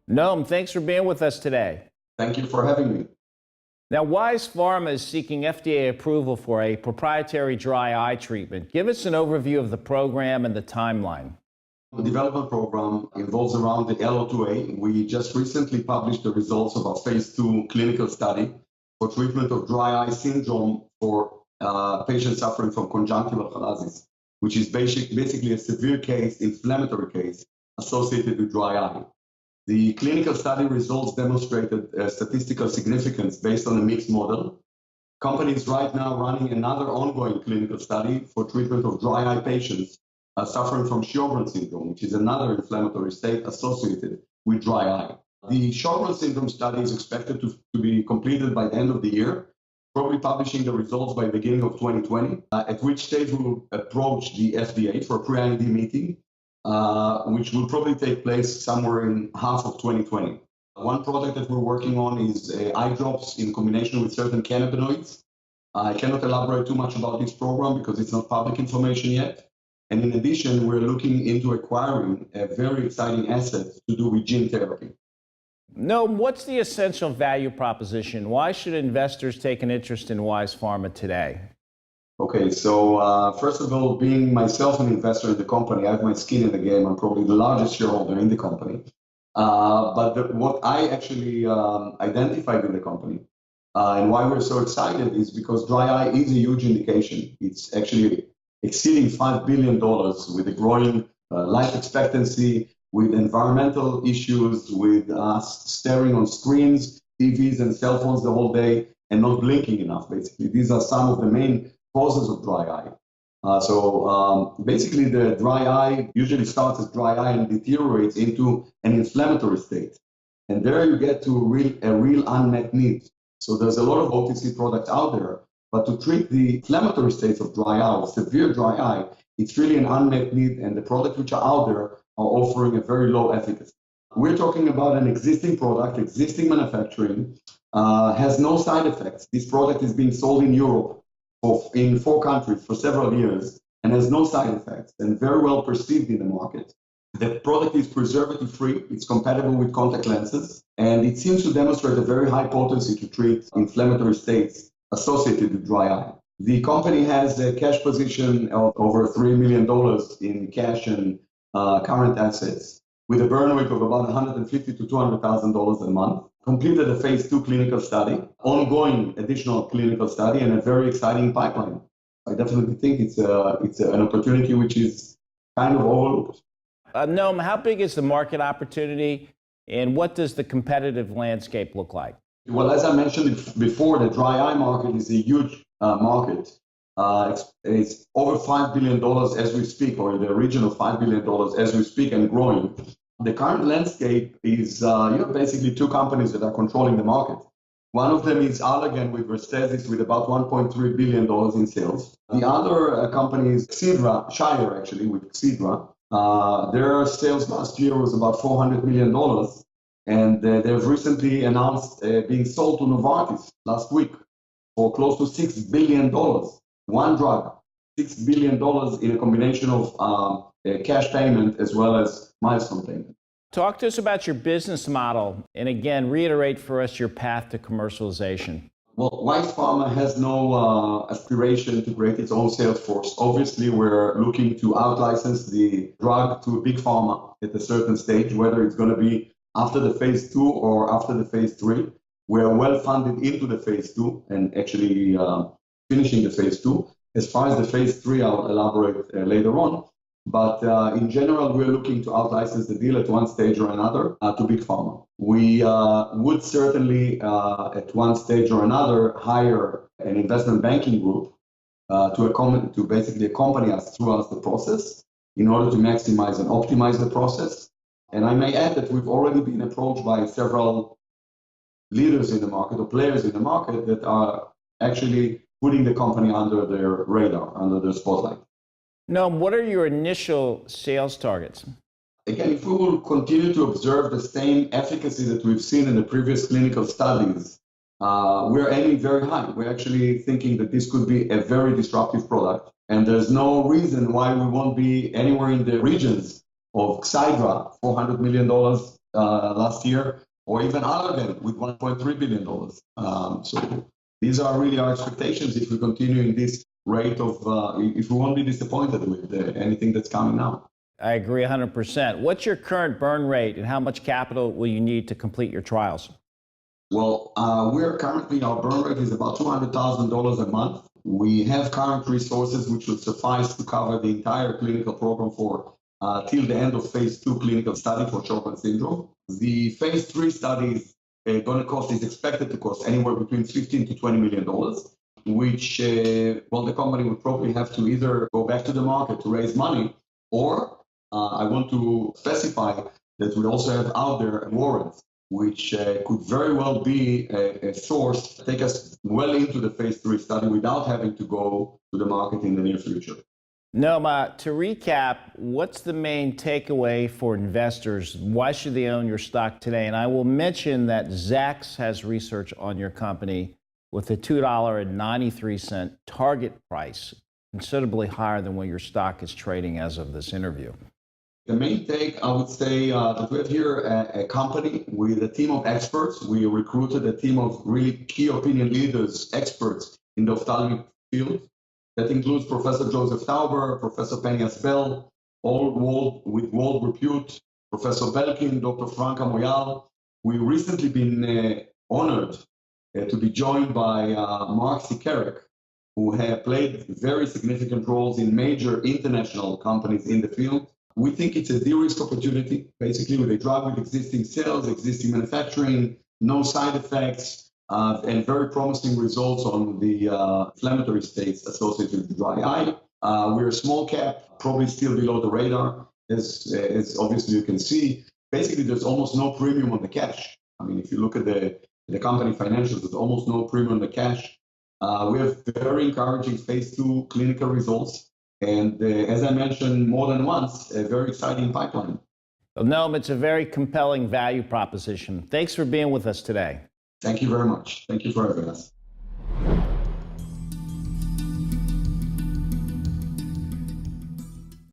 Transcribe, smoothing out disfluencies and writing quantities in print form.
Noam, thanks for being with us today. Thank you for having me. Now, Wize Pharma is seeking FDA approval for a proprietary dry eye treatment. Give us an overview of the program and the timeline. The development program involves around the LO2A. We just recently published the results of our phase 2 clinical study for treatment of dry eye syndrome for patients suffering from conjunctival chalasis, which is basically a severe case, inflammatory case associated with dry eye. The clinical study results demonstrated statistical significance based on a mixed model. Company is right now running another ongoing clinical study for treatment of dry eye patients suffering from Sjögren's syndrome, which is another inflammatory state associated with dry eye. The Sjögren's syndrome study is expected to be completed by the end of the year, probably publishing the results by the beginning of 2020, at which stage we will approach the FDA for a pre-IND meeting, which will probably take place somewhere in half of 2020. One product that we're working on is eye drops in combination with certain cannabinoids. I cannot elaborate too much about this program because it's not public information yet. And in addition, we're looking into acquiring a very exciting asset to do with gene therapy. Noam, what's the essential value proposition? Why should investors take an interest in Wize Pharma today? Okay, so first of all, being myself an investor in the company, I have my skin in the game. I'm probably the largest shareholder in the company. What I actually identified in the company and why we're so excited is because dry eye is a huge indication. It's actually exceeding $5 billion with a growing life expectancy, with environmental issues, with us staring on screens, TVs and cell phones the whole day and not blinking enough, basically. These are some of the main causes of dry eye. Basically, the dry eye usually starts as dry eye and deteriorates into an inflammatory state. And there you get to a real unmet need. So there's a lot of OTC products out there, but to treat the inflammatory states of dry eye, severe dry eye, it's really an unmet need, and the products which are out there are offering a very low efficacy. We're talking about an existing product, existing manufacturing, has no side effects. This product is being sold in Europe in 4 countries for several years and has no side effects and very well perceived in the market. The product is preservative-free, it's compatible with contact lenses, and it seems to demonstrate a very high potency to treat inflammatory states associated with dry eye. The company has a cash position of over $3 million in cash and current assets, with a burn rate of about $150,000 to $200,000 a month. Completed a phase 2 clinical study, ongoing additional clinical study, and a very exciting pipeline. I definitely think it's an opportunity which is kind of overlooked. Noam, how big is the market opportunity, and what does the competitive landscape look like? Well, as I mentioned before, the dry eye market is a huge market. It's over $5 billion as we speak, or in the region of $5 billion as we speak, and growing. The current landscape is basically 2 companies that are controlling the market. One of them is Allergan with Restasis with about $1.3 billion in sales. The other company is Shire, actually, with Xidra. Their sales last year was about $400 million. And they've recently announced being sold to Novartis last week for close to $6 billion. One drug, $6 billion in a combination of cash payment as well as milestone payment. Talk to us about your business model, and again, reiterate for us your path to commercialization. Well, Wize Pharma has no aspiration to create its own sales force. Obviously, we're looking to out-license the drug to a big pharma at a certain stage, whether it's going to be after the phase 2 or after the phase 3. We're well funded into the phase 2 and actually finishing the phase 2. As far as the phase 3, I'll elaborate later on. But in general, we're looking to out-license the deal at one stage or another to big pharma. We would certainly, at one stage or another, hire an investment banking group to basically accompany us throughout the process in order to maximize and optimize the process. And I may add that we've already been approached by several leaders in the market or players in the market that are actually putting the company under their radar, under their spotlight. Noam, what are your initial sales targets? Again, if we will continue to observe the same efficacy that we've seen in the previous clinical studies, we're aiming very high. We're actually thinking that this could be a very disruptive product, and there's no reason why we won't be anywhere in the regions of Xidra, $400 million last year, or even Allergan with $1.3 billion. So these are really our expectations if we continue in this rate of, if we won't be disappointed with anything that's coming now. I agree 100%. What's your current burn rate and how much capital will you need to complete your trials? Well, we're currently, our burn rate is about $200,000 a month. We have current resources which would suffice to cover the entire clinical program for till the end of phase 2 clinical study for Sjogren's syndrome. The phase 3 study is expected to cost anywhere between $15 to $20 million, which, the company would probably have to either go back to the market to raise money, or I want to specify that we also have out there warrants, which could very well be a source to take us well into the phase 3 study without having to go to the market in the near future. Noam, to recap, what's the main takeaway for investors? Why should they own your stock today? And I will mention that Zacks has research on your company with a $2.93 target price, considerably higher than what your stock is trading as of this interview. The main take, I would say, that we have here a company with a team of experts. We recruited a team of really key opinion leaders, experts in the ophthalmic field. That includes Professor Joseph Tauber, Professor Penhas Bell, all with world repute, Professor Belkin, Dr. Franca Moyal. We recently been honored to be joined by Mark Sikerek, who have played very significant roles in major international companies in the field. We think it's a de-risk opportunity, basically with a drug with existing sales, existing manufacturing, no side effects, and very promising results on the inflammatory states associated with dry eye. We're a small cap, probably still below the radar, as obviously you can see. Basically, there's almost no premium on the cash. I mean, if you look at the company financials, there's almost no premium on the cash. We have very encouraging phase 2 clinical results. And as I mentioned more than once, a very exciting pipeline. Well, Noam, it's a very compelling value proposition. Thanks for being with us today. Thank you very much. Thank you for having us.